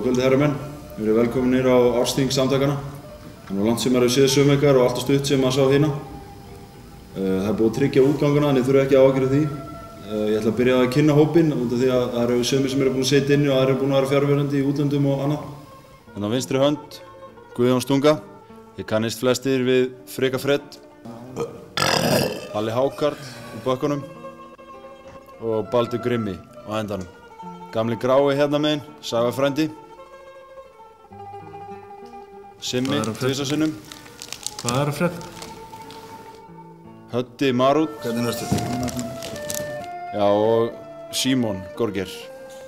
Góða kvöldi herramenn, við erum velkominir á ársþing samtakana. Það er langt sem maður hefur séð sumveikar og alltaf stutt sem maður sá hérna. Það er búið að tryggja útgangana en ég þurfa ekki að ágjöra því. Ég ætla að byrja að kynna hópinn út af því að það eru sumir sem eru búin að sitja inni og aðrir eru búin að vera fjarverandi í útlöndum og annað. Þannig á vinstri hönd, Guðjón Stunga. Ég kannist flestir við Frika Fred, Halli Hákarl úr bökkunum og Baldur Grimmi á endanum. Gamli grái hérna megin, Saga frændi. Simmi, tvisasinnum. Hvað er það, Fred? Höddi Marút. Hvernig er þetta? Já, og Símon Gorger.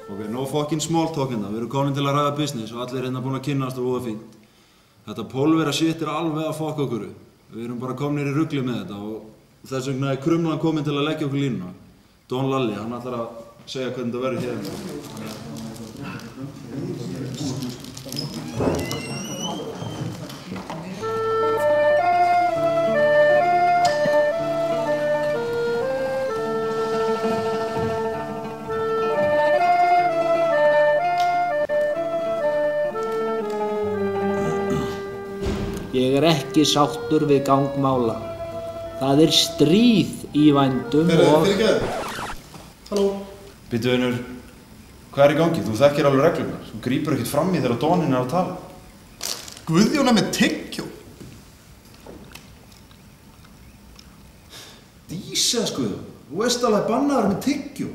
Ok, no fucking small talk hérna. Við erum komin til að ræða business og allir hérna búin að kynnast og voða fínt. Þetta pólvera shit er alveg að fokka okkur. Við erum bara komin í rugli með þetta og þess vegna er Krumlan komin til að leggja okkur línuna. Don Lalli, hann ætlar að segja hvernig þetta verður hérna. Ég er ekki sáttur við gang mála. Það er stríð í vændum og... Halló? Býtu vinur, hvað er í gangi? Þú þekkir alveg reglurnar. Þú grípur ekkert fram í þegar Doninn er að tala. Guðjón er með tyggjó. Dísa, Guðjón. Þú veist alveg bannaður með tyggjó.